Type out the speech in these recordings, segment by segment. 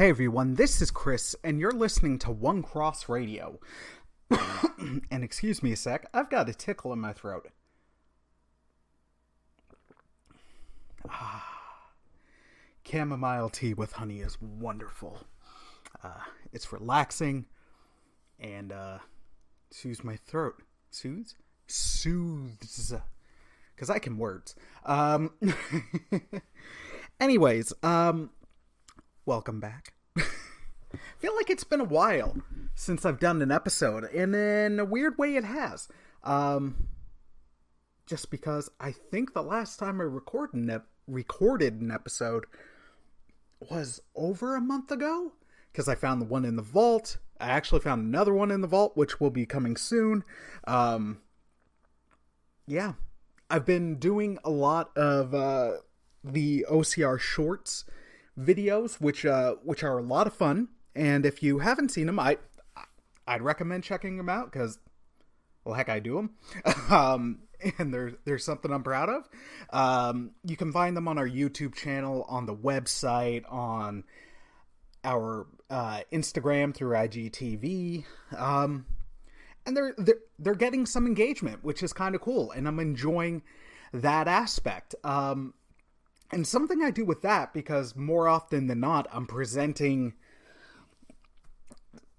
Hey everyone, this is Chris, and you're listening to One Cross Radio. And excuse me a sec, I've got a tickle in my throat. Chamomile tea with honey is wonderful. It's relaxing and soothes my throat. Soothes? Soothes. Because I can words. Anyways, welcome back. I feel like it's been a while since I've done an episode, and in a weird way it has. Just because I think the last time I recorded an episode was over a month ago, because I found the one in the vault. I actually found another one in the vault, which will be coming soon. Yeah, I've been doing a lot of the OCR shorts videos, which are a lot of fun. And if you haven't seen them, I'd recommend checking them out because, well, heck, I do them. And there's something I'm proud of. You can find them on our YouTube channel, on the website, on our Instagram through IGTV. And they're getting some engagement, which is kind of cool. And I'm enjoying that aspect. And something I do with that, because more often than not, I'm presenting,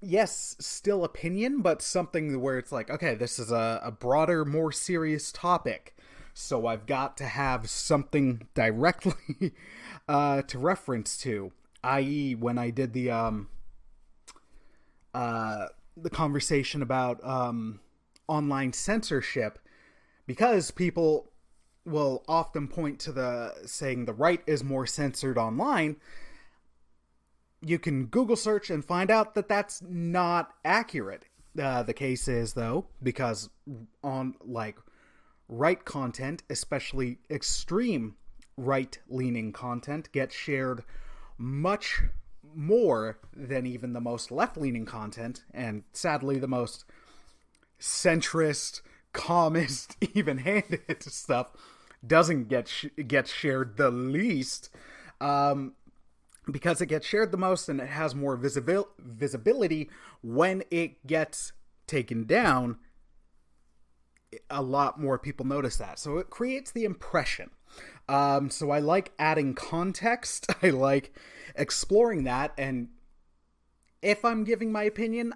yes, still opinion, but something where it's like, okay, this is a broader, more serious topic. So I've got to have something directly to reference to, i.e. when I did the conversation about online censorship, because people will often point to saying the right is more censored online. You can Google search and find out that that's not accurate. The case is, though, because on right content, especially extreme right-leaning content, gets shared much more than even the most left-leaning content, and sadly the most centrist, calmist, even-handed stuff doesn't get shared the least, because it gets shared the most and it has more visibility. When it gets taken down, a lot more people notice that, so it creates the impression. So I like adding context. I like exploring that, and if I'm giving my opinion,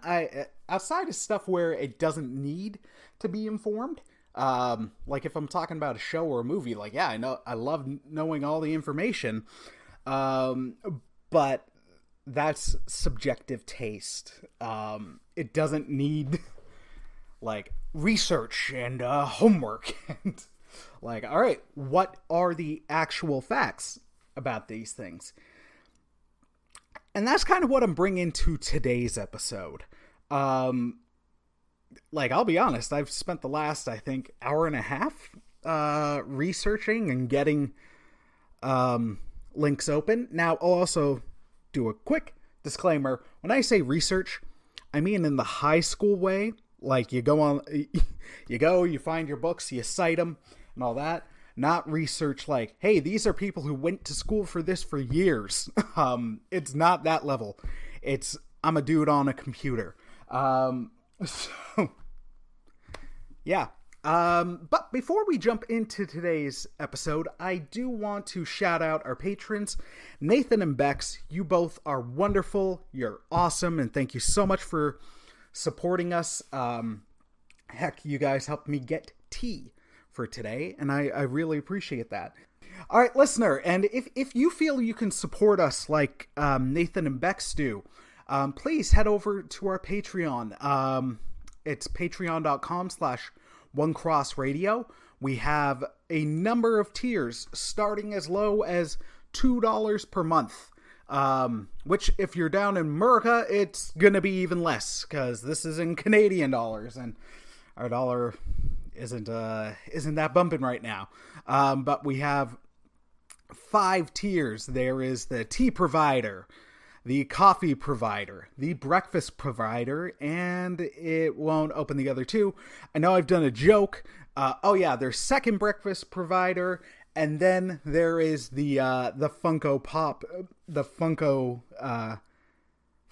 outside of stuff where it doesn't need to be informed, like if I'm talking about a show or a movie, like, yeah, I love knowing all the information, but that's subjective taste. It doesn't need like research and homework and like, all right, what are the actual facts about these things? And that's kind of what I'm bringing to today's episode. Like, I'll be honest, I've spent the last, I think, hour and a half researching and getting links open. Now, I'll also do a quick disclaimer. When I say research, I mean in the high school way. Like, you find your books, you cite them, and all that. Not research like, hey, these are people who went to school for this for years. It's not that level. It's, I'm a dude on a computer. So, yeah. But before we jump into today's episode, I do want to shout out our patrons, Nathan and Bex. You both are wonderful. You're awesome. And thank you so much for supporting us. Heck, you guys helped me get tea for today, and I really appreciate that. All right, listener, and if you feel you can support us like Nathan and Bex do, please head over to our Patreon. It's patreon.com/onecrossradio. We have a number of tiers starting as low as $2 per month. Which, if you're down in America, it's gonna be even less, because this is in Canadian dollars, and our dollar isn't that bumping right now. But we have 5 tiers. There is the tea provider, the coffee provider, the breakfast provider, and it won't open the other 2. I know I've done a joke. There's second breakfast provider, and then there is the Funko Pop, the Funko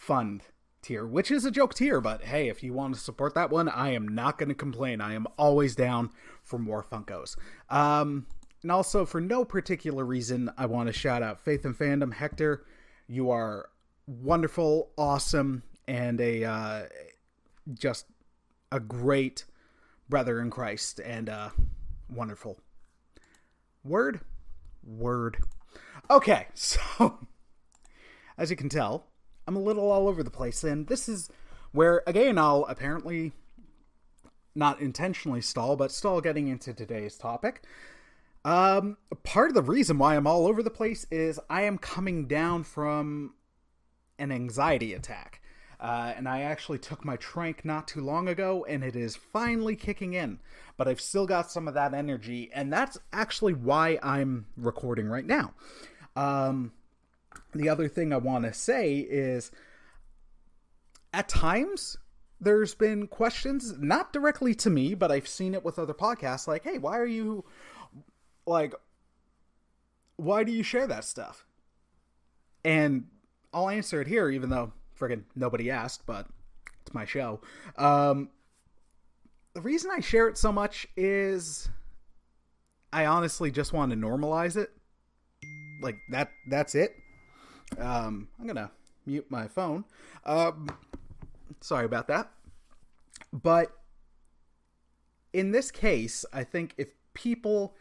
fund tier, which is a joke tier, but hey, if you want to support that one, I am not going to complain. I am always down for more Funkos. And also, for no particular reason, I want to shout out Faith and Fandom. Hector, you are wonderful, awesome, and just a great brother in Christ, and wonderful. Word. Okay, so as you can tell, I'm a little all over the place, and this is where, again, I'll apparently not intentionally stall getting into today's topic. Part of the reason why I'm all over the place is I am coming down from an anxiety attack. And I actually took my tranq not too long ago, and it is finally kicking in. But I've still got some of that energy, and that's actually why I'm recording right now. The other thing I want to say is, at times, there's been questions, not directly to me, but I've seen it with other podcasts, like, hey, why do you share that stuff? And I'll answer it here, even though friggin' nobody asked, but it's my show. The reason I share it so much is I honestly just want to normalize it. Like, that's it. I'm gonna mute my phone. Sorry about that. But in this case, I think if people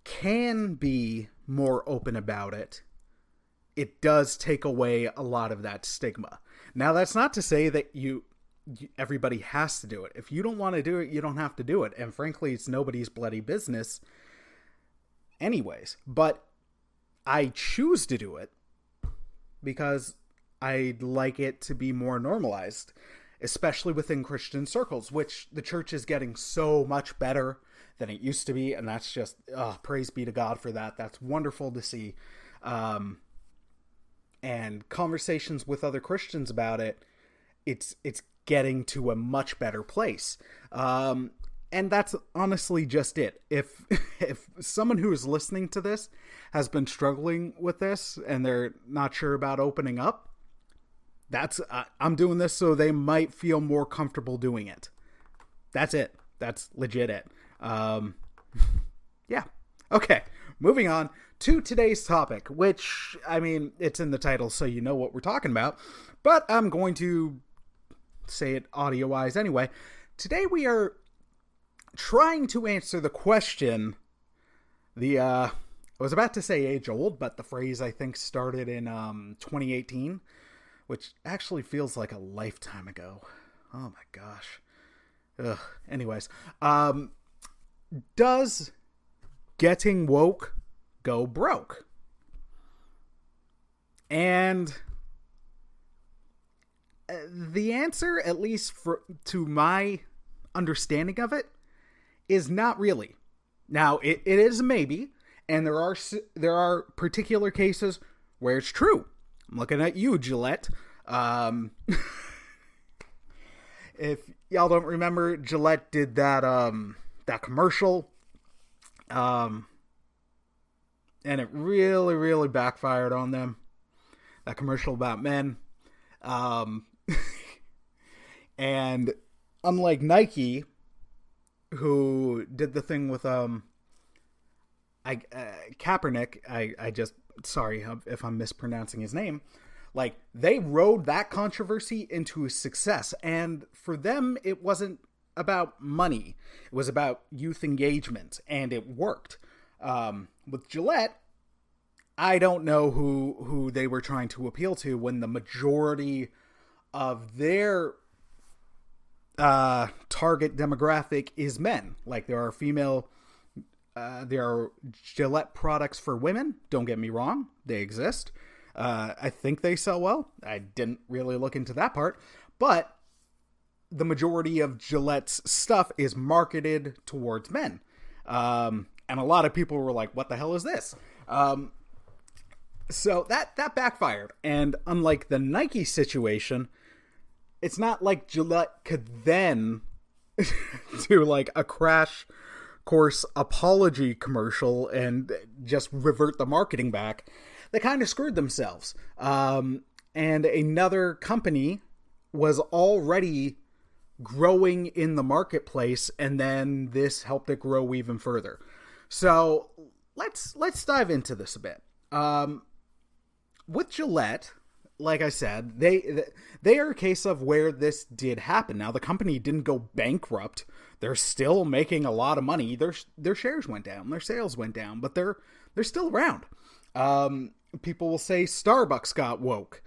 can be more open about it, it does take away a lot of that stigma. Now, that's not to say that everybody has to do it. If you don't want to do it, you don't have to do it. And frankly, it's nobody's bloody business anyways. But I choose to do it because I'd like it to be more normalized, especially within Christian circles, which the church is getting so much better than it used to be. And that's just, praise be to God for that. That's wonderful to see. And conversations with other Christians about it, it's getting to a much better place. And that's honestly just it. If someone who is listening to this has been struggling with this and they're not sure about opening up, I'm doing this so they might feel more comfortable doing it. That's it. That's legit it. Yeah. Okay. Moving on to today's topic, which, I mean, it's in the title, so you know what we're talking about, but I'm going to say it audio-wise anyway. Today we are trying to answer the question, I was about to say age-old, but the phrase, I think, started in 2018, which actually feels like a lifetime ago. Oh my gosh. Ugh. Anyways, does getting woke go broke? And the answer, at least to my understanding of it, is not really. Now, it is a maybe, and there are particular cases where it's true. I'm looking at you, Gillette. If y'all don't remember, Gillette did that commercial, and it really, really backfired on them. That commercial about men. And unlike Nike, who did the thing with Kaepernick, I just, sorry if I'm mispronouncing his name, like, they rode that controversy into a success, and for them it wasn't about money, it was about youth engagement, and it worked. With Gillette, I don't know who they were trying to appeal to when the majority of their target demographic is men. Like, there are Gillette products for women. Don't get me wrong, they exist. I think they sell well. I didn't really look into that part, but the majority of Gillette's stuff is marketed towards men. And a lot of people were like, what the hell is this? So that backfired. And unlike the Nike situation, it's not like Gillette could then do like a crash course apology commercial and just revert the marketing back. They kind of screwed themselves. and another company was already growing in the marketplace, and then this helped it grow even further. So let's dive into this a bit. With Gillette, like I said, they are a case of where this did happen. Now, the company didn't go bankrupt. They're still making a lot of money. Their shares went down, their sales went down, but they're still around. People will say Starbucks got woke.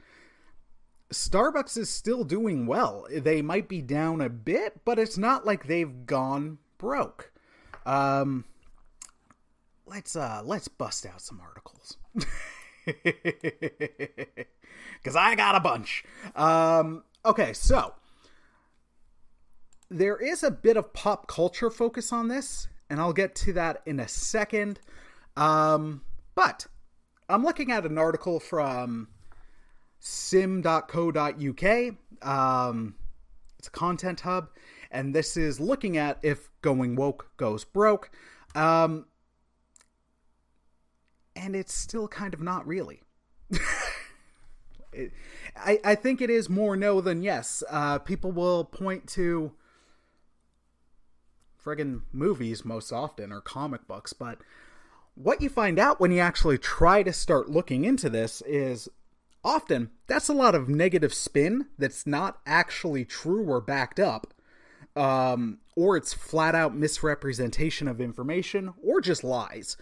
Starbucks is still doing well. They might be down a bit, but it's not like they've gone broke. Let's bust out some articles. Because I got a bunch. Okay, so there is a bit of pop culture focus on this, and I'll get to that in a second. But I'm looking at an article from sim.co.uk. It's a content hub, and this is looking at if going woke goes broke. And it's still kind of not really. I think it is more no than yes. People will point to friggin' movies most often, or comic books, but what you find out when you actually try to start looking into this is often that's a lot of negative spin that's not actually true or backed up, or it's flat out misrepresentation of information, or just lies.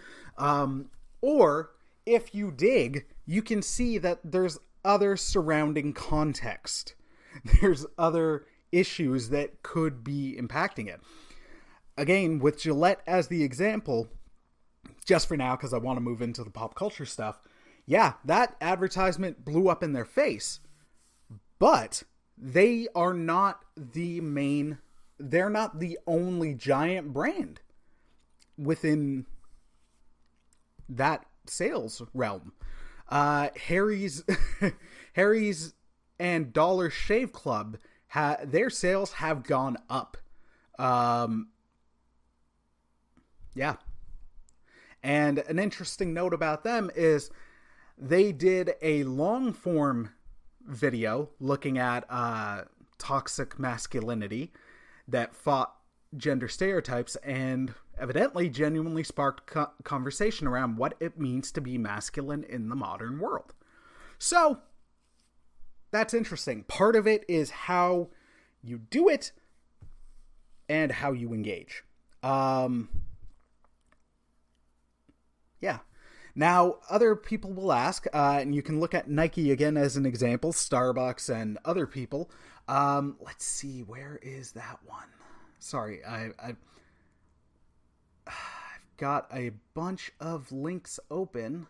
Or if you dig, you can see that there's other surrounding context. There's other issues that could be impacting it. Again, with Gillette as the example, just for now, because I want to move into the pop culture stuff, yeah, that advertisement blew up in their face, but they are not the main, they're not the only giant brand within that sales realm. Harry's and Dollar Shave Club, their sales have gone up. Yeah. And an interesting note about them is they did a long form video looking at toxic masculinity that fought gender stereotypes and evidently genuinely sparked conversation around what it means to be masculine in the modern world. So that's interesting. Part of it is how you do it and how you engage. Yeah. Now, other people will ask, and you can look at Nike again as an example, Starbucks and other people. Let's see, where is that one? Sorry, I've got a bunch of links open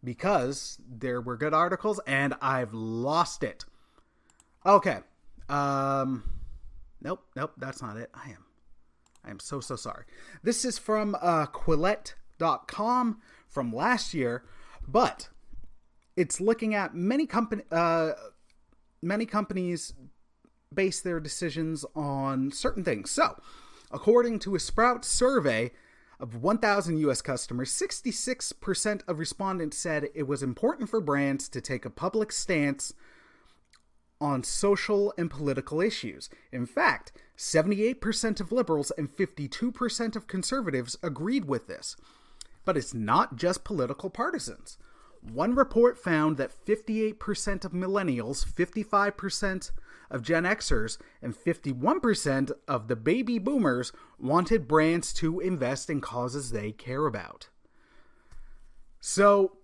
because there were good articles and I've lost it. Okay. Nope, that's not it. I am so sorry. This is from Quillette.com from last year, but it's looking at many companies base their decisions on certain things. So, according to a Sprout survey of 1,000 U.S. customers, 66% of respondents said it was important for brands to take a public stance on social and political issues. In fact, 78% of liberals and 52% of conservatives agreed with this. But it's not just political partisans. One report found that 58% of millennials, 55% of Gen Xers, and 51% of the baby boomers wanted brands to invest in causes they care about. So,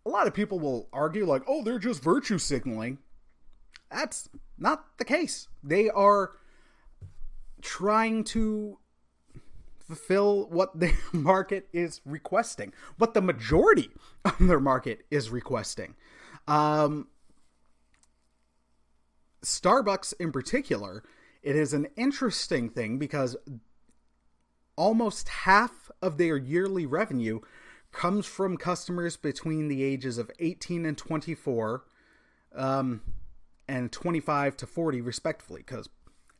a lot of people will argue like, oh, they're just virtue signaling. That's not the case. They are trying to fulfill what the market is requesting, what the majority of their market is requesting. Starbucks in particular, it is an interesting thing because almost half of their yearly revenue comes from customers between the ages of 18 and 24, and 25 to 40 respectively, because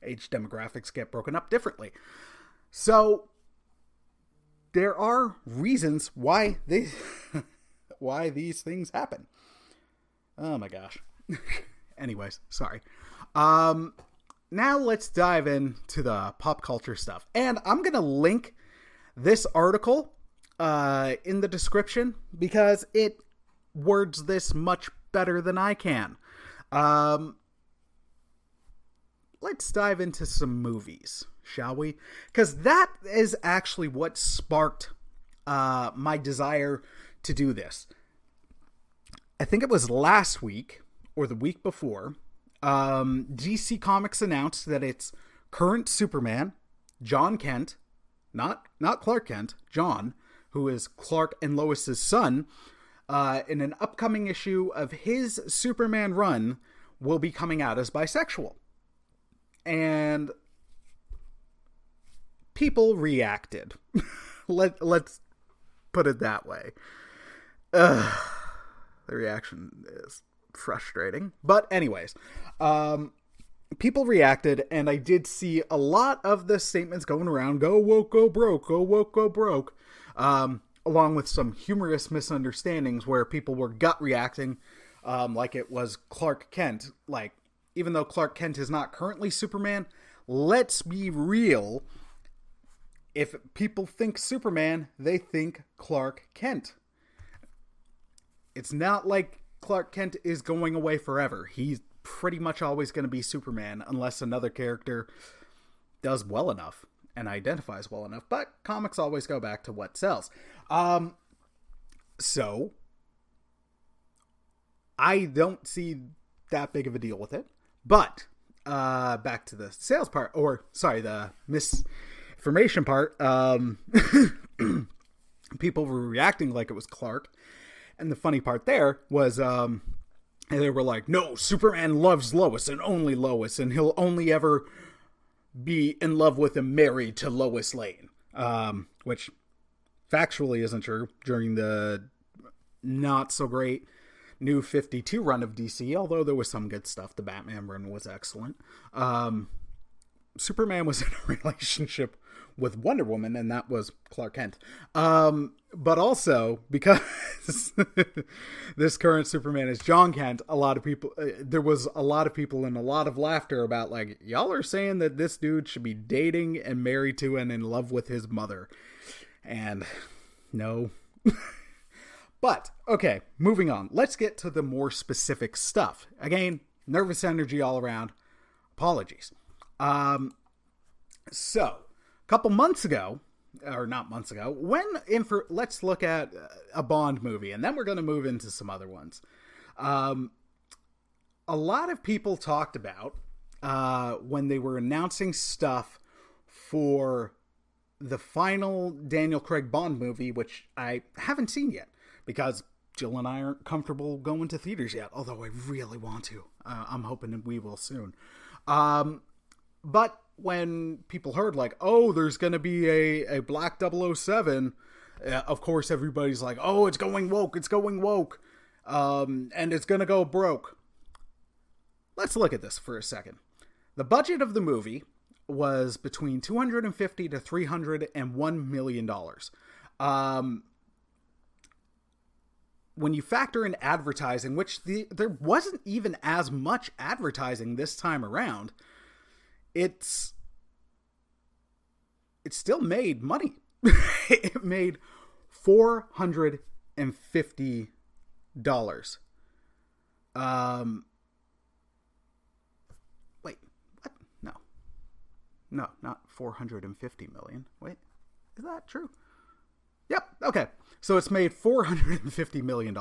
age demographics get broken up differently. So there are reasons why these things happen. Oh my gosh. Anyways, sorry. Now let's dive into the pop culture stuff. And I'm going to link this article in the description because it words this much better than I can. Let's dive into some movies, shall we? Because that is actually what sparked my desire to do this. I think it was last week or the week before, DC Comics announced that its current Superman, John Kent, not Clark Kent, John, who is Clark and Lois's son, in an upcoming issue of his Superman run, will be coming out as bisexual. And people reacted. Let's put it that way. The reaction is frustrating. But anyways, people reacted, and I did see a lot of the statements going around, go woke, go broke, go woke, go broke, along with some humorous misunderstandings where people were gut reacting like it was Clark Kent. Like, even though Clark Kent is not currently Superman, let's be real. If people think Superman, they think Clark Kent. It's not like Clark Kent is going away forever. He's pretty much always going to be Superman unless another character does well enough and identifies well enough. But comics always go back to what sells. So I don't see that big of a deal with it. But back to the sales part, or sorry, the misinformation part. People were reacting like it was Clark. And the funny part there was they were like, no, Superman loves Lois and only Lois, and he'll only ever be in love with and married to Lois Lane. Which factually isn't true. During the not so great New 52 run of DC, although there was some good stuff, the Batman run was excellent. Superman was in a relationship with Wonder Woman, and that was Clark Kent. But also, because this current Superman is John Kent, a lot of people, there was a lot of people and a lot of laughter about, like, y'all are saying that this dude should be dating and married to and in love with his mother. And no. But, okay, moving on. Let's get to the more specific stuff. Again, nervous energy all around. Apologies. So, a couple months ago, or not months ago, let's look at a Bond movie, and then we're going to move into some other ones. A lot of people talked about, when they were announcing stuff for the final Daniel Craig Bond movie, which I haven't seen yet, because Jill and I aren't comfortable going to theaters yet, although I really want to. I'm hoping we will soon. But when people heard, like, oh, there's going to be a Black 007, of course everybody's like, oh, it's going woke, and it's going to go broke. Let's look at this for a second. The budget of the movie was between $250 to $301 million. When you factor in advertising, which there wasn't even as much advertising this time around, it still made money. It made $450. Wait, what? No, not 450 million. Wait, is that true? Yep. Okay. So it's made $450 million.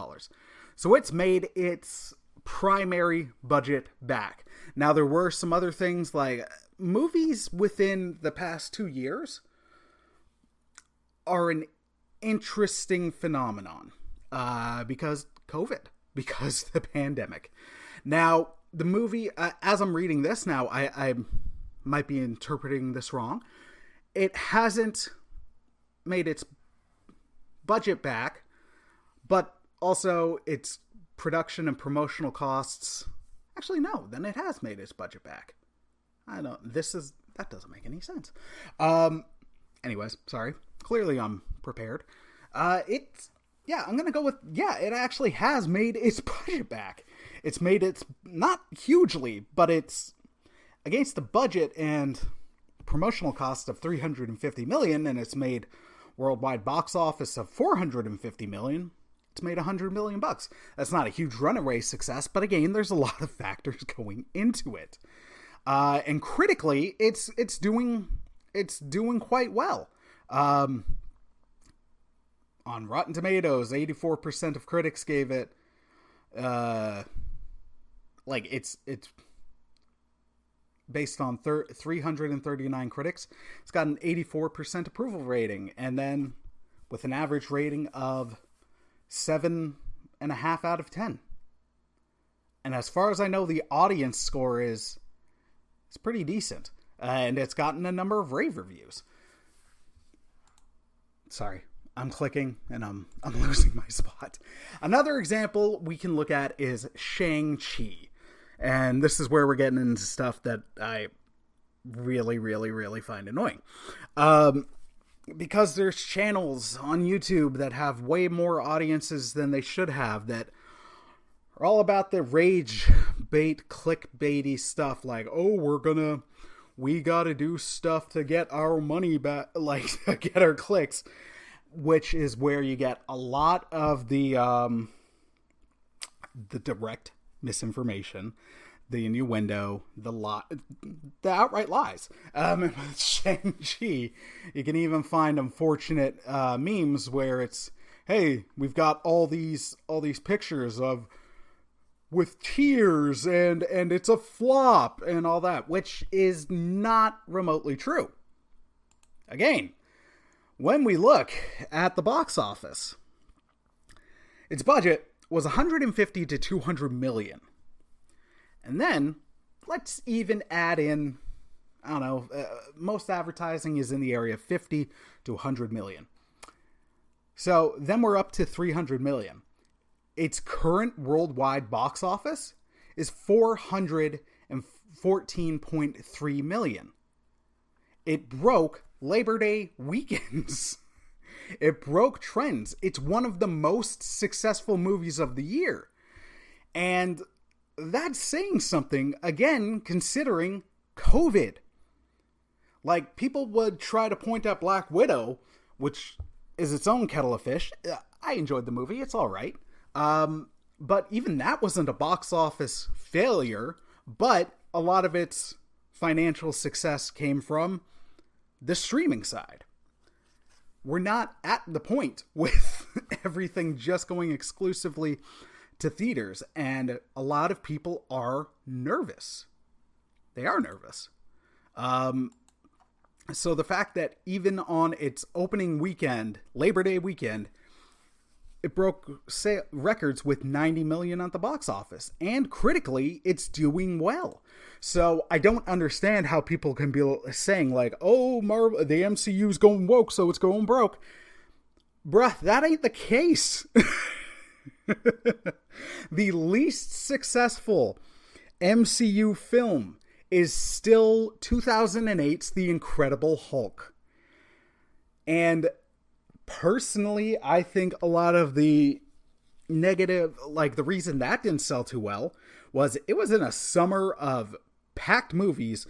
So it's made its primary budget back. Now, there were some other things, like movies within the past 2 years are an interesting phenomenon because COVID, because the pandemic. Now, the movie, as I'm reading this now, I might be interpreting this wrong. It hasn't made its budget back, but also its production and promotional costs. Actually, no, then it has made its budget back. I don't, that doesn't make any sense. Anyways, sorry. Clearly I'm prepared. I'm going to go with, it actually has made its budget back. It's made it not hugely, but it's against the budget and promotional cost of $350 million, and it's made worldwide box office of $450 million. It's made $100 million. That's not a huge runaway success, but again, there's a lot of factors going into it. And critically, it's doing quite well. On Rotten Tomatoes, 84% of critics gave it, it's based on 339 critics. It's got an 84% approval rating, and then with an average rating of 7.5 out of 10. And as far as I know, the audience score is pretty decent, and it's gotten a number of rave reviews. Sorry, I'm clicking and I'm losing my spot. Another example we can look at is Shang-Chi. And this is where we're getting into stuff that I really, really, really find annoying. Because there's channels on YouTube that have way more audiences than they should have, that are all about the rage bait, clickbaity stuff like, oh, we gotta do stuff to get our money back, like, get our clicks, which is where you get a lot of the direct misinformation, the innuendo, the outright lies. With Shang-Chi, you can even find unfortunate memes where it's, hey, we've got all these pictures of with tears and it's a flop and all that, which is not remotely true. Again, when we look at the box office, its budget was 150 to 200 million. And then let's even add in, I don't know, most advertising is in the area of 50 to 100 million. So then we're up to 300 million. Its current worldwide box office is 414.3 million. It broke Labor Day weekends. It broke trends. It's one of the most successful movies of the year. And that's saying something, again, considering COVID. Like, people would try to point at Black Widow, which is its own kettle of fish. I enjoyed the movie. It's all right. But even that wasn't a box office failure, but a lot of its financial success came from the streaming side. We're not at the point with everything just going exclusively to theaters, and a lot of people are nervous. They are nervous. So the fact that even on its opening weekend, Labor Day weekend, it broke records with 90 million at the box office, and critically, it's doing well. So I don't understand how people can be saying like, oh, Marvel, the MCU's going woke, so it's going broke. Bruh, that ain't the case. The least successful MCU film is still 2008's The Incredible Hulk. And personally, I think a lot of the negative, like the reason that didn't sell too well was it was in a summer of packed movies.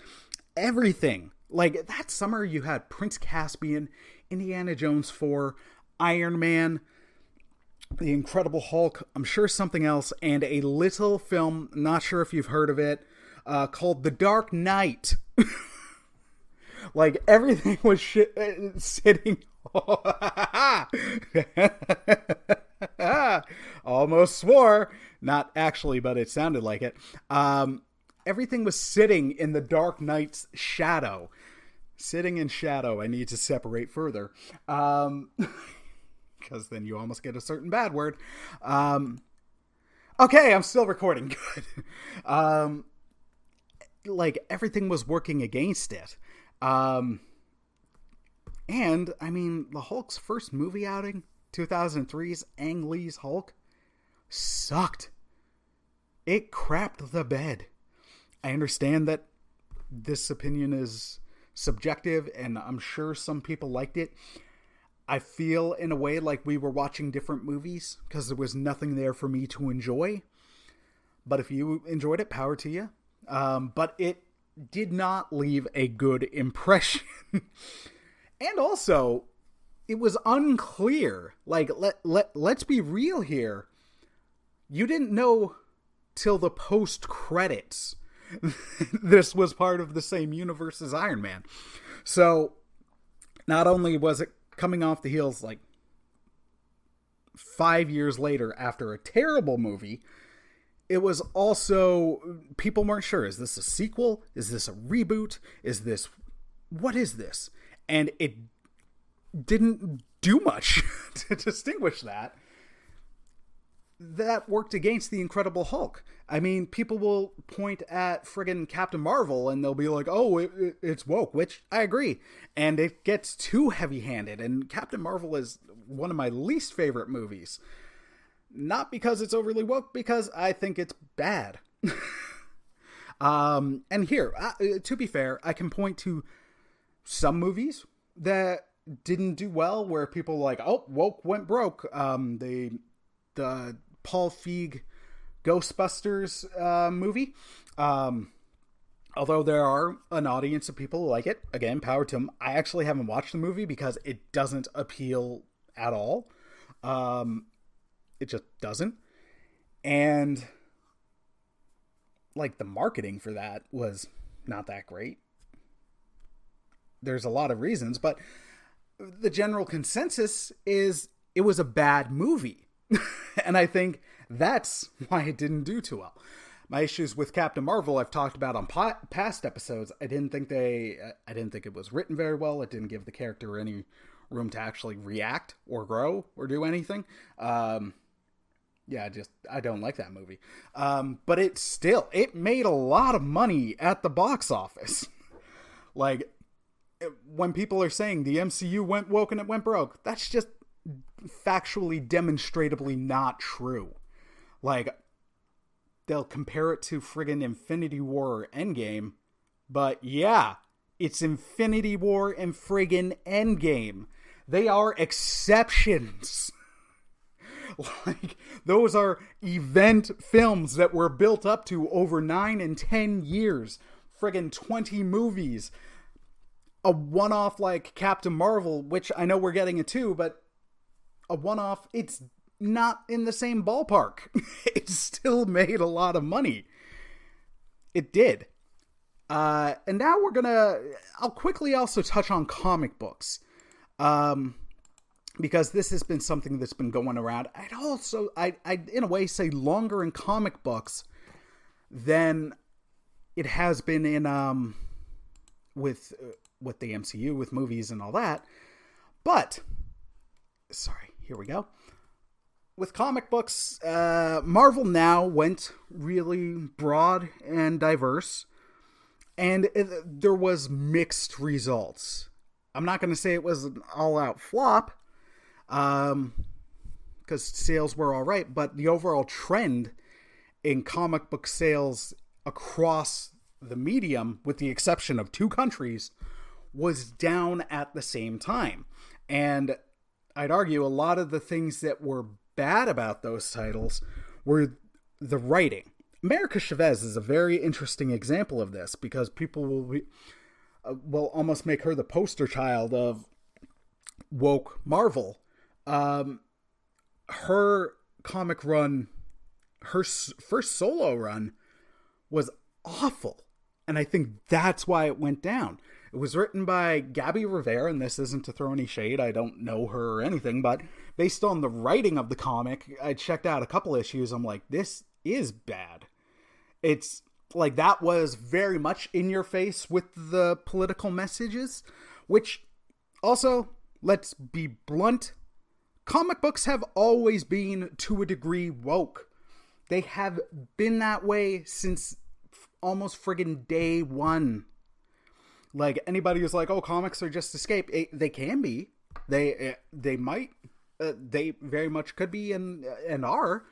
Everything. Like that summer you had Prince Caspian, Indiana Jones 4, Iron Man, The Incredible Hulk, I'm sure something else, and a little film, not sure if you've heard of it, called The Dark Knight. Like everything was sitting... Almost swore. Not actually, but it sounded like it. Everything was sitting in the Dark Knight's shadow. Sitting in shadow. I need to separate further. Because then you almost get a certain bad word. Okay, I'm still recording. Good. Like, everything was working against it. And, I mean, the Hulk's first movie outing, 2003's Ang Lee's Hulk, sucked. It crapped the bed. I understand that this opinion is subjective, and I'm sure some people liked it. I feel, in a way, like we were watching different movies, because there was nothing there for me to enjoy. But if you enjoyed it, power to you. But it did not leave a good impression. And also, it was unclear. Like, let's be real here. You didn't know till the post-credits this was part of the same universe as Iron Man. So, not only was it coming off the heels, like, 5 years later after a terrible movie, it was also, people weren't sure, is this a sequel? Is this a reboot? What is this? And it didn't do much to distinguish that. That worked against the Incredible Hulk. I mean, people will point at friggin' Captain Marvel and they'll be like, oh, it's woke, which I agree. And it gets too heavy-handed. And Captain Marvel is one of my least favorite movies. Not because it's overly woke, because I think it's bad. And here, to be fair, I can point to some movies that didn't do well, where people were like, oh, woke went broke. The Paul Feig Ghostbusters movie. Although there are an audience of people who like it. Again, power to them. I actually haven't watched the movie because it doesn't appeal at all. It just doesn't. And like, the marketing for that was not that great. There's a lot of reasons, but the general consensus is it was a bad movie. And I think that's why it didn't do too well. My issues with Captain Marvel, I've talked about on past episodes. I didn't think it was written very well. It didn't give the character any room to actually react or grow or do anything. I don't like that movie. But it made a lot of money at the box office. Like, when people are saying the MCU went woke and it went broke, that's just factually, demonstratably not true. Like, they'll compare it to friggin' Infinity War or Endgame, but yeah, it's Infinity War and friggin' Endgame. They are exceptions. Like, those are event films that were built up to over 9 and 10 years. Friggin' 20 movies. A one-off like Captain Marvel, which I know we're getting it too, but a one-off, it's not in the same ballpark. It still made a lot of money. It did. And now I'll quickly also touch on comic books. Because this has been something that's been going around. I'd in a way say longer in comic books than it has been in, with the MCU, with movies and all that. But, sorry, here we go. With comic books, Marvel now went really broad and diverse, and there was mixed results. I'm not going to say it was an all-out flop, because sales were all right, but the overall trend in comic book sales across the medium, with the exception of 2 countries, was down at the same time. And I'd argue a lot of the things that were bad about those titles were the writing. America Chavez is a very interesting example of this, because people will almost make her the poster child of woke Marvel. Her comic run, her first solo run, was awful. And I think that's why it went down. It was written by Gabby Rivera, and this isn't to throw any shade. I don't know her or anything, but based on the writing of the comic, I checked out a couple issues. I'm like, this is bad. It's like, that was very much in your face with the political messages, which also, let's be blunt, comic books have always been, to a degree, woke. They have been that way since almost friggin' day one. Like, anybody who's like, oh, comics are just escape, they can be. They might. They very much could be and are.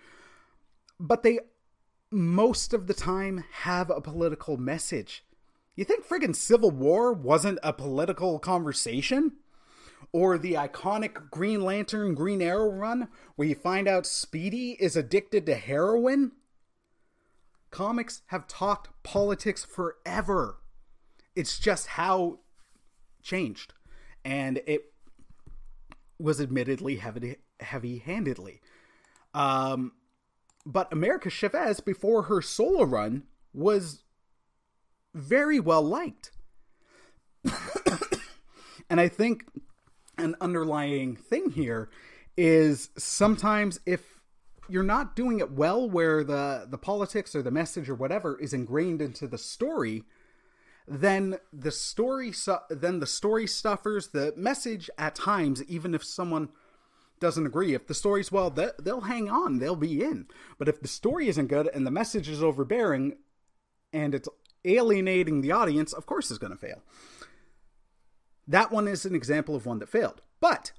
But they, most of the time, have a political message. You think friggin' Civil War wasn't a political conversation? Or the iconic Green Lantern, Green Arrow run, where you find out Speedy is addicted to heroin? Comics have talked politics forever. It's just how changed. And it was admittedly heavy-handedly. But America Chavez, before her solo run, was very well liked. And I think an underlying thing here is sometimes if you're not doing it well, where the politics or the message or whatever is ingrained into the story, then the story stuffers the message at times, even if someone doesn't agree. If the story's well, they'll hang on, they'll be in. But if the story isn't good and the message is overbearing and it's alienating the audience, of course it's going to fail. That one is an example of one that failed. But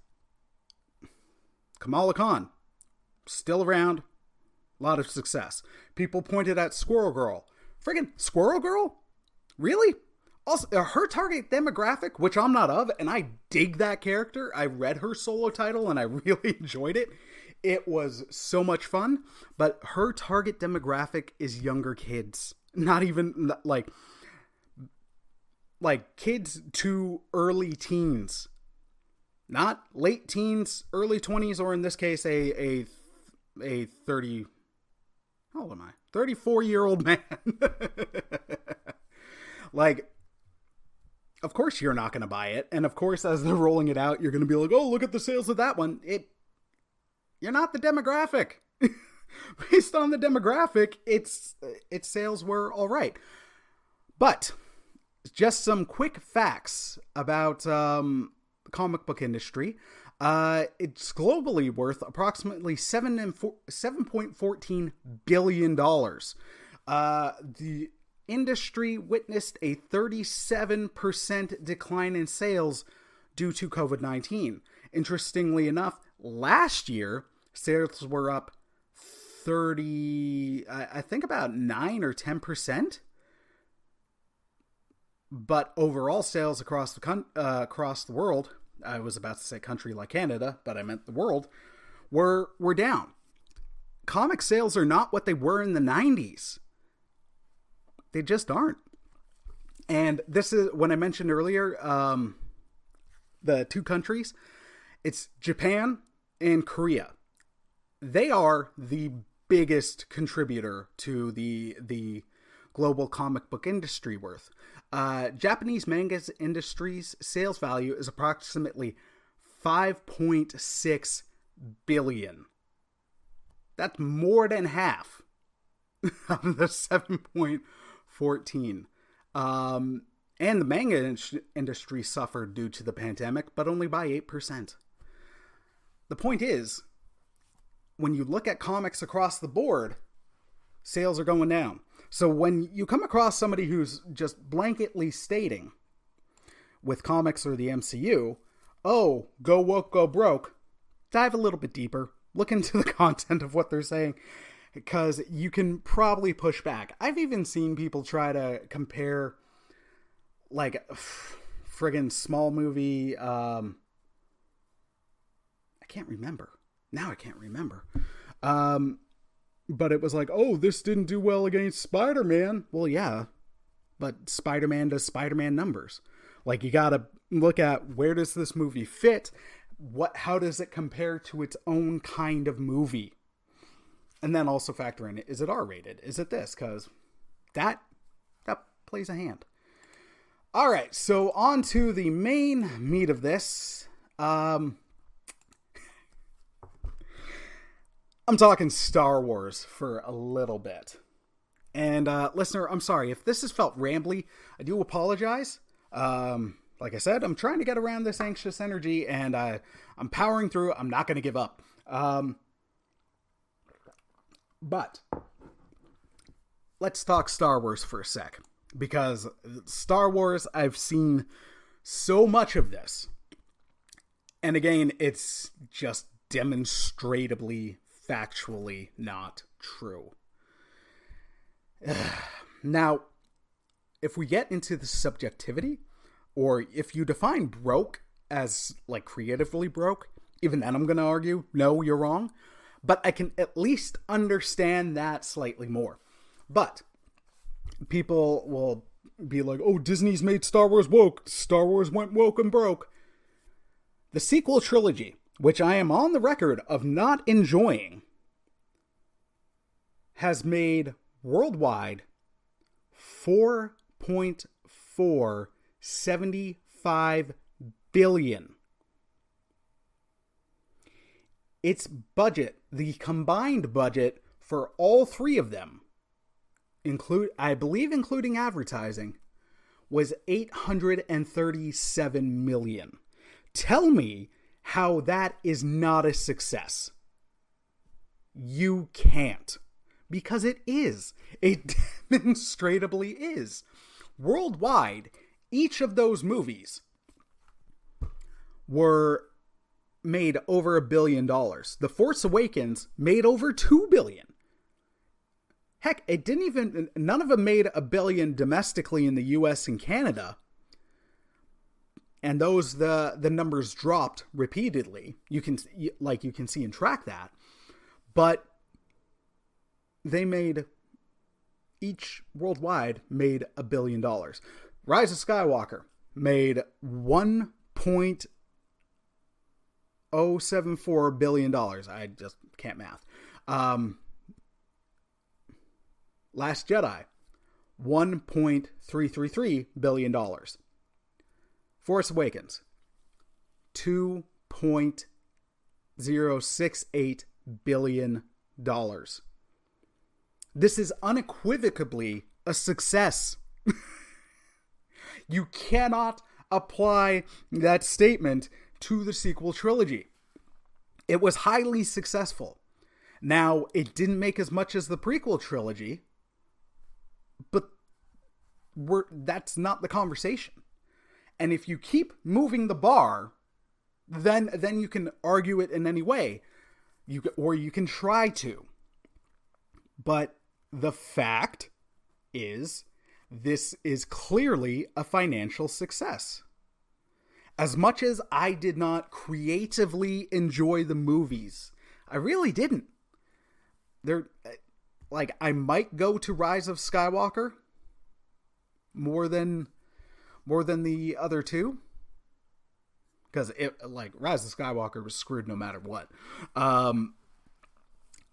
Kamala Khan, still around, a lot of success. People pointed at Squirrel Girl. Friggin' Squirrel Girl? Really? Also, her target demographic, which I'm not of, and I dig that character. I read her solo title and I really enjoyed it. It was so much fun. But her target demographic is younger kids. Not even like kids to early teens. Not late teens, early 20s, or in this case, a 30... How old am I? 34-year-old man. Like, of course you're not going to buy it. And of course, as they're rolling it out, you're going to be like, oh, look at the sales of that one. You're not the demographic. Based on the demographic, its sales were all right. But just some quick facts about the comic book industry. It's globally worth approximately $7.14 billion. The industry witnessed a 37% decline in sales due to COVID-19. Interestingly enough, last year, sales were up I think about 9 or 10%. But overall sales across the world, I was about to say country like Canada, but I meant the world, were down. Comic sales are not what they were in the 90s. They just aren't. And this is, when I mentioned earlier, the two countries, it's Japan and Korea. They are the biggest contributor to the global comic book industry worth. Japanese manga industry's sales value is approximately $5.6 billion. That's more than half of the 7.14. And the manga industry suffered due to the pandemic, but only by 8%. The point is, when you look at comics across the board, sales are going down. So when you come across somebody who's just blanketly stating with comics or the MCU, oh, go woke, go broke, dive a little bit deeper, look into the content of what they're saying, because you can probably push back. I've even seen people try to compare like a friggin' small movie. I can't remember. Now I can't remember. But it was like, oh, this didn't do well against Spider-Man. Well, yeah, but Spider-Man does Spider-Man numbers. Like, you gotta look at, where does this movie fit? How does it compare to its own kind of movie? And then also factor in, is it R-rated? Is it this? Because that plays a hand. All right, so on to the main meat of this. I'm talking Star Wars for a little bit. And listener, I'm sorry. If this has felt rambly, I do apologize. Like I said, I'm trying to get around this anxious energy, and I'm powering through. I'm not going to give up. But let's talk Star Wars for a sec. Because Star Wars, I've seen so much of this. And again, it's just demonstrably factually not true. Now, if we get into the subjectivity, or if you define broke as like creatively broke, even then I'm going to argue, no, you're wrong. But I can at least understand that slightly more. But people will be like, oh, Disney's made Star Wars woke. Star Wars went woke and broke. The sequel trilogy, which I am on the record of not enjoying, has made worldwide $4.475 billion. Its budget, the combined budget for all three of them, including advertising, was $837 million. Tell me how that is not a success. You can't. Because it is. It demonstrably is. Worldwide, each of those movies were made over $1 billion. The Force Awakens made over $2 billion. Heck, none of them made $1 billion domestically in the US and Canada. And the numbers dropped repeatedly. You can see and track that. But each worldwide made $1 billion. Rise of Skywalker made $1.074 billion. I just can't math. Last Jedi, $1.333 billion. Force Awakens, $2.068 billion. This is unequivocally a success. You cannot apply that statement to the sequel trilogy. It was highly successful. Now, it didn't make as much as the prequel trilogy, but that's not the conversation. And if you keep moving the bar, then you can argue it in any way. You can try to. But the fact is, this is clearly a financial success. As much as I did not creatively enjoy the movies, I really didn't. I might go to Rise of Skywalker more than the other two, because Rise of Skywalker was screwed no matter what.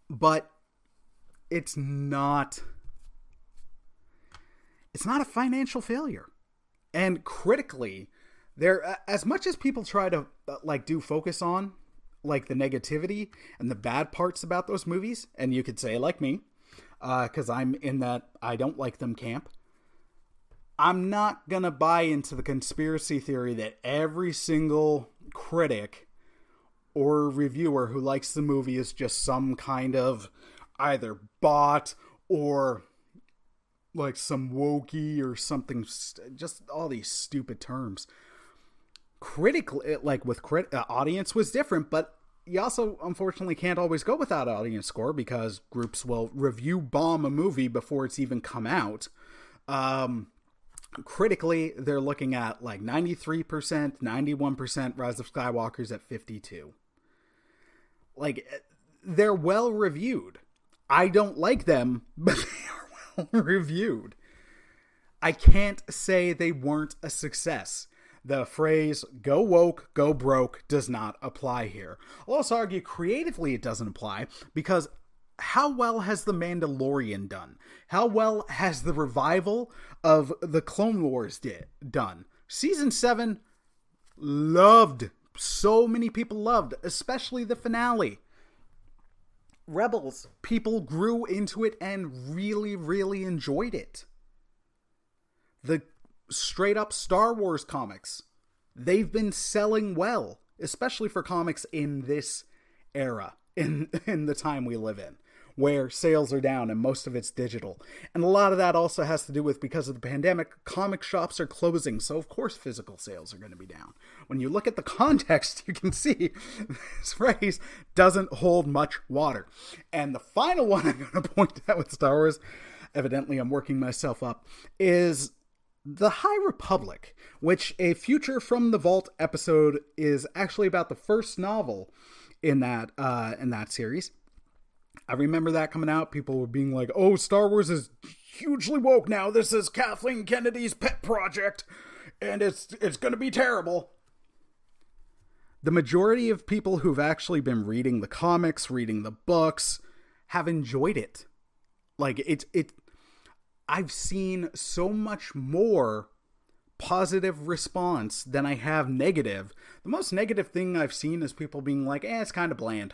But it's not a financial failure. And critically, as much as people try to do focus on the negativity and the bad parts about those movies, and you could say like me, because I'm in that I don't like them camp, I'm not gonna buy into the conspiracy theory that every single critic or reviewer who likes the movie is just some kind of either bot or some wokey or something, just all these stupid terms. Critically, audience was different, but you also unfortunately can't always go without audience score, because groups will review bomb a movie before it's even come out. Critically, they're looking at 93%, 91%, Rise of Skywalker's at 52%. They're well reviewed. I don't like them, but they are well reviewed. I can't say they weren't a success. The phrase "go woke, go broke" does not apply here. I'll also argue creatively it doesn't apply, because how well has The Mandalorian done? How well has the revival of the Clone Wars done? Season 7, loved. So many people loved, especially the finale. Rebels, people grew into it and really, really enjoyed it. The straight up Star Wars comics, they've been selling well, especially for comics in this era, in the time we live in, where sales are down and most of it's digital. And a lot of that also has to do with, because of the pandemic, comic shops are closing, so of course physical sales are going to be down. When you look at the context, you can see this phrase doesn't hold much water. And the final one I'm going to point out with Star Wars, evidently I'm working myself up, is The High Republic, which a Future from the Vault episode is actually about the first novel in that series. I remember that coming out. People were being like, oh, Star Wars is hugely woke now. This is Kathleen Kennedy's pet project, and it's going to be terrible. The majority of people who've actually been reading the comics, reading the books, have enjoyed it. Like, I've seen so much more positive response than I have negative. The most negative thing I've seen is people being like, it's kind of bland.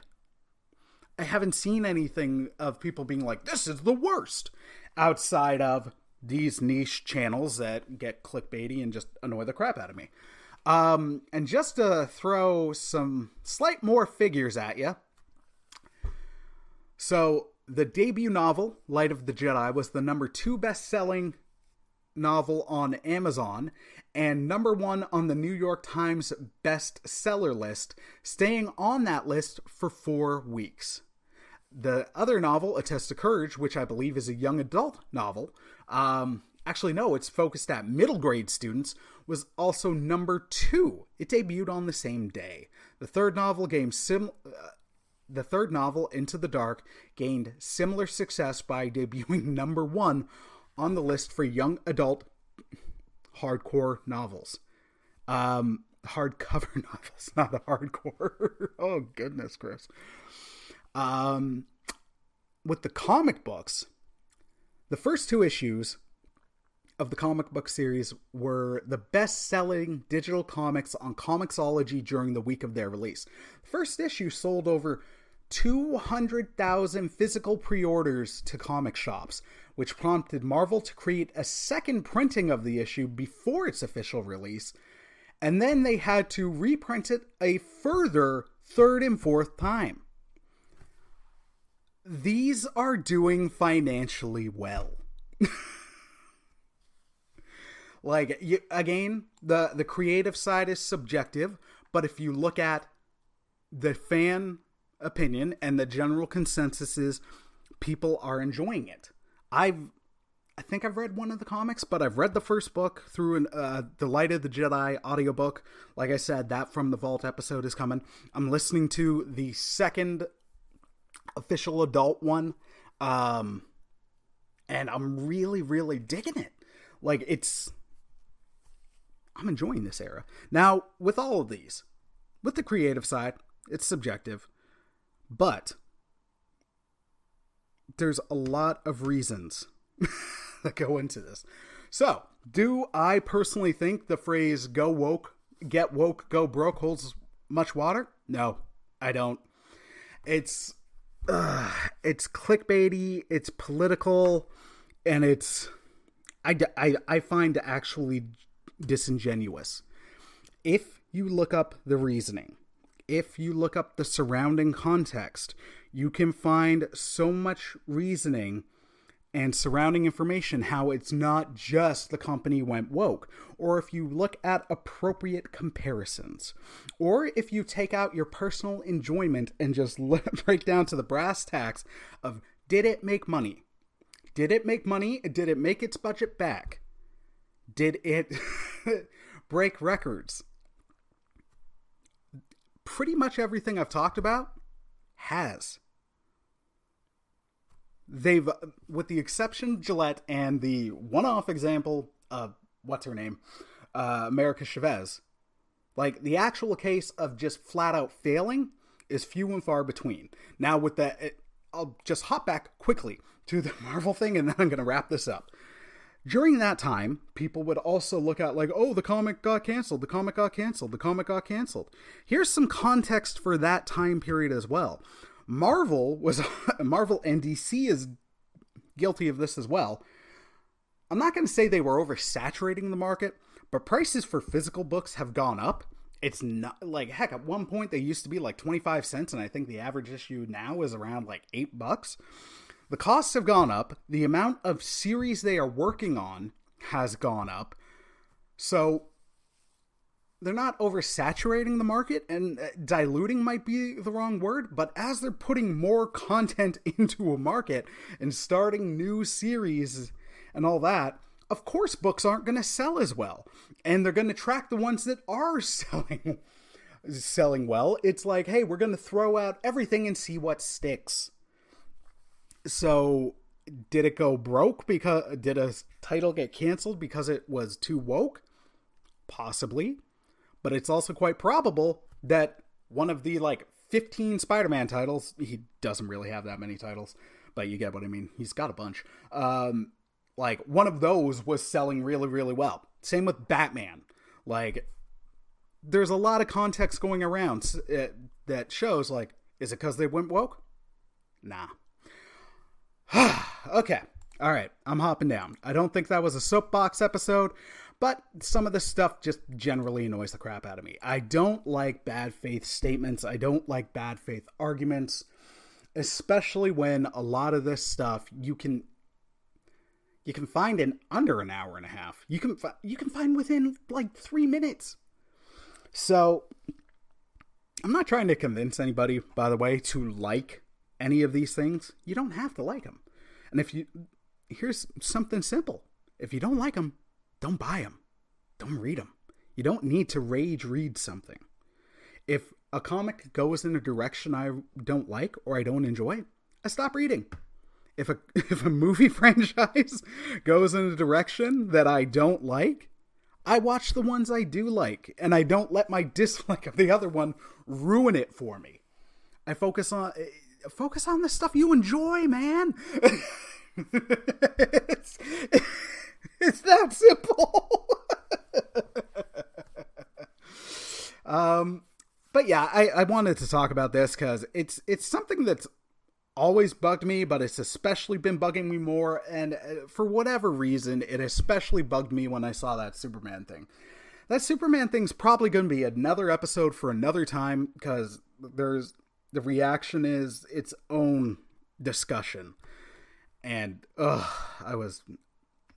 I haven't seen anything of people being like, this is the worst, outside of these niche channels that get clickbaity and just annoy the crap out of me. And just to throw some slight more figures at you. So the debut novel, Light of the Jedi, was the #2 best-selling novel on Amazon and #1 on the New York Times bestseller list, staying on that list for 4 weeks. The other novel, A Test of Courage, which I believe is a young adult novel, actually no, it's focused at middle grade students, was also #2. It debuted on the same day. The third novel, Into the Dark, gained similar success by debuting #1 on the list for young adult hardcore novels. Hardcover novels, not a hardcore. Oh, goodness, Chris. With the comic books, the first 2 issues of the comic book series were the best-selling digital comics on Comixology during the week of their release. The first issue sold over 200,000 physical pre-orders to comic shops, which prompted Marvel to create a second printing of the issue before its official release, and then they had to reprint it a further 3rd and 4th time. These are doing financially well. Like, again, the creative side is subjective, but if you look at the fan opinion and the general consensus is people are enjoying it. I think I've read one of the comics, but I've read the first book through the Light of the Jedi audiobook. Like I said, that From the Vault episode is coming. I'm listening to the second official adult one, and I'm really, really digging it. Like, I'm enjoying this era. Now, with all of these, with the creative side, it's subjective, but there's a lot of reasons that go into this. So, do I personally think the phrase "go woke, get woke, go broke" holds much water? No, I don't. It's clickbaity, it's political, and I find actually disingenuous. If you look up the reasoning, if you look up the surrounding context, you can find so much reasoning and surrounding information how it's not just the company went woke, or if you look at appropriate comparisons, or if you take out your personal enjoyment and just break down to the brass tacks of, did it make money? Did it make money? Did it make its budget back? Did it break records? Pretty much everything I've talked about has. They've, with the exception of Gillette and the one-off example of, what's her name? America Chavez. Like, the actual case of just flat-out failing is few and far between. Now, with that, I'll just hop back quickly to the Marvel thing, and then I'm going to wrap this up. During that time, people would also look at like, oh, the comic got canceled, the comic got canceled, the comic got canceled. Here's some context for that time period as well. Marvel and DC is guilty of this as well. I'm not going to say they were oversaturating the market, but prices for physical books have gone up. It's not like, heck, at one point they used to be like 25 cents, and I think the average issue now is around like $8. The costs have gone up. The amount of series they are working on has gone up. So they're not oversaturating the market, and diluting might be the wrong word, but as they're putting more content into a market and starting new series and all that, of course books aren't going to sell as well. And they're going to track the ones that are selling well. It's like, hey, we're going to throw out everything and see what sticks. So did it go broke because did a title get canceled because it was too woke? Possibly. But it's also quite probable that one of the 15 Spider-Man titles, he doesn't really have that many titles, but you get what I mean. He's got a bunch. One of those was selling really, really well. Same with Batman. There's a lot of context going around that shows, is it because they went woke? Nah. Okay. All right. I'm hopping down. I don't think that was a soapbox episode, but some of this stuff just generally annoys the crap out of me. I don't like bad faith statements. I don't like bad faith arguments, especially when a lot of this stuff you can find in under an hour and a half. You can find within 3 minutes. So I'm not trying to convince anybody, by the way, to like any of these things. You don't have to like them. And here's something simple. If you don't like them, don't buy them. Don't read them. You don't need to rage read something. If a comic goes in a direction I don't like or I don't enjoy, I stop reading. If a movie franchise goes in a direction that I don't like, I watch the ones I do like, and I don't let my dislike of the other one ruin it for me. I focus on the stuff you enjoy, man. It's that simple. But yeah, I wanted to talk about this because it's something that's always bugged me, but it's especially been bugging me more. And for whatever reason, it especially bugged me when I saw that Superman thing. That Superman thing's probably going to be another episode for another time because the reaction is its own discussion. And I was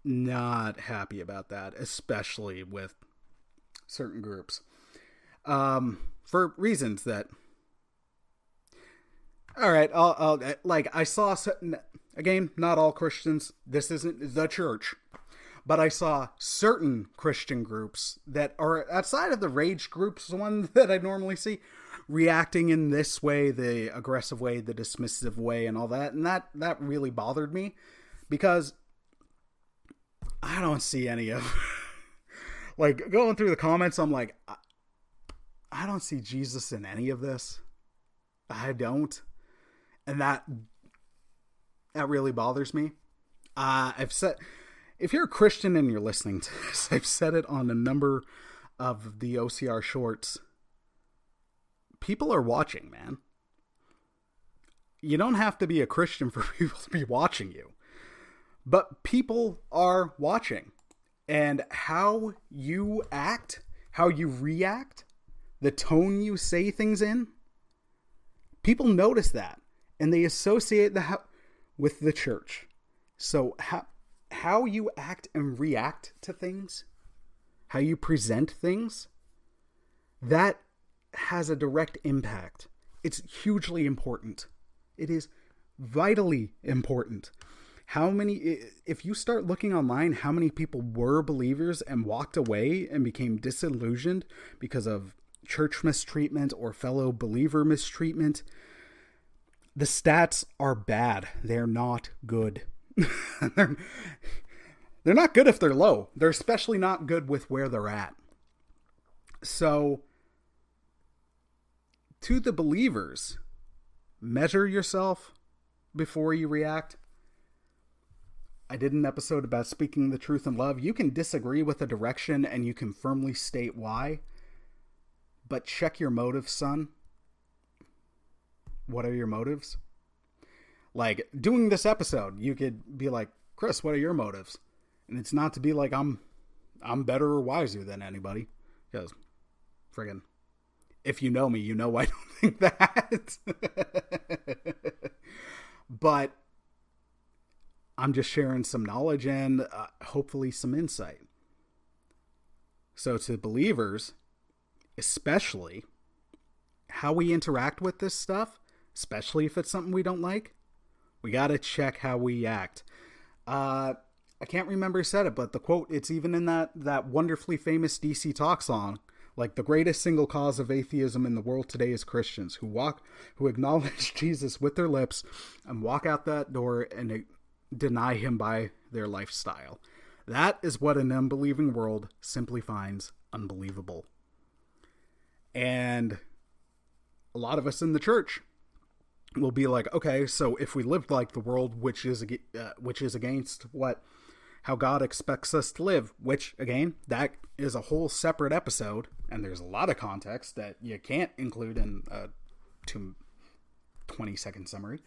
not happy about that, especially with certain groups. For reasons that, all right, I saw, again, not all Christians, this isn't the church, but I saw certain Christian groups that are outside of the rage groups, the one that I normally see, reacting in this way, the aggressive way, the dismissive way, and all that. And that really bothered me because I don't see any of going through the comments. I'm like, I don't see Jesus in any of this. I don't. And that really bothers me. I've said, if you're a Christian and you're listening to this, I've said it on a number of the OCR shorts. People are watching, man. You don't have to be a Christian for people to be watching you. But people are watching. And how you act, how you react, the tone you say things in, people notice that. And they associate with the church. So how you act and react to things, how you present things, that has a direct impact. It's hugely important. It is vitally important. If you start looking online, how many people were believers and walked away and became disillusioned because of church mistreatment or fellow believer mistreatment, the stats are bad. They're not good. They're not good if they're low. They're especially not good with where they're at. So, to the believers, measure yourself before you react. I did an episode about speaking the truth in love. You can disagree with a direction and you can firmly state why, but check your motives, son. What are your motives? Doing this episode, you could be like, Chris, what are your motives? And it's not to be like I'm better or wiser than anybody. Because, friggin', if you know me, you know I don't think that. But I'm just sharing some knowledge and hopefully some insight. So to believers, especially, how we interact with this stuff, especially if it's something we don't like, we got to check how we act. I can't remember who said it, but the quote, it's even in that wonderfully famous DC Talk song, Like, the greatest single cause of atheism in the world today is Christians who acknowledge Jesus with their lips and walk out that door and deny him by their lifestyle. That is what an unbelieving world simply finds unbelievable. And a lot of us in the church will be like, okay, so if we lived like the world, which is against how God expects us to live, which, again, that is a whole separate episode, and there's a lot of context that you can't include in a 20-second summary.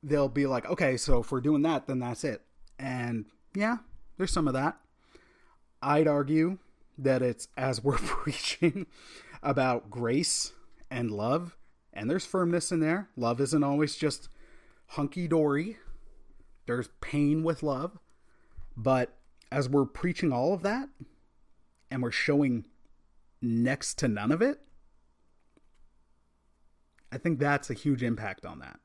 They'll be like, okay, so if we're doing that, then that's it. And yeah, there's some of that. I'd argue that it's as we're preaching about grace and love, and there's firmness in there. Love isn't always just hunky-dory. There's pain with love. But as we're preaching all of that, and we're showing next to none of it, I think that's a huge impact on that.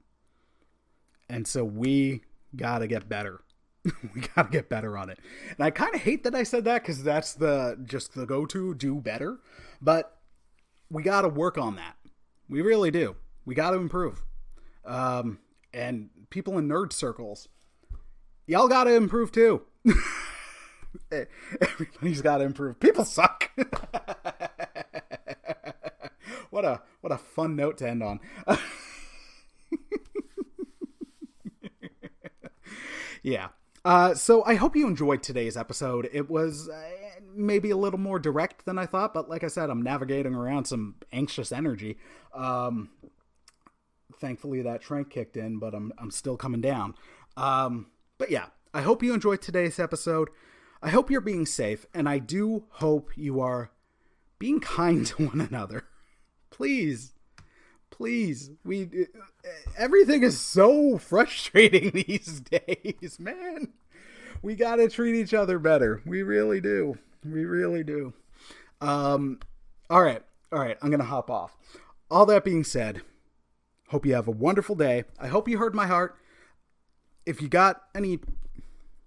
And so we got to get better. We got to get better on it. And I kind of hate that I said that, because that's just the go-to, do better. But we got to work on that. We really do. We got to improve. And people in nerd circles, y'all got to improve too. Everybody's got to improve. People suck. What a fun note to end on. Yeah. So I hope you enjoyed today's episode. It was maybe a little more direct than I thought, but like I said, I'm navigating around some anxious energy. Thankfully that Trank kicked in, but I'm still coming down. But yeah, I hope you enjoyed today's episode. I hope you're being safe, and I do hope you are being kind to one another. Please. Everything is so frustrating these days, man. We got to treat each other better. We really do. All right. I'm going to hop off. All that being said, hope you have a wonderful day. I hope you heard my heart. If you got any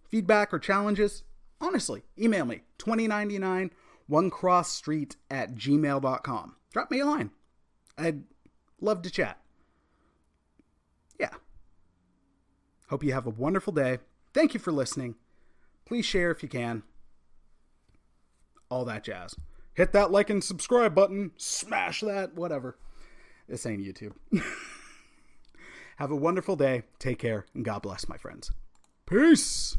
feedback or challenges, honestly, email me, 2099 onecrossstreet@gmail.com. Drop me a line. I'd love to chat. Yeah. Hope you have a wonderful day. Thank you for listening. Please share if you can. All that jazz. Hit that like and subscribe button. Smash that. Whatever. This ain't YouTube. Have a wonderful day. Take care. And God bless, my friends. Peace.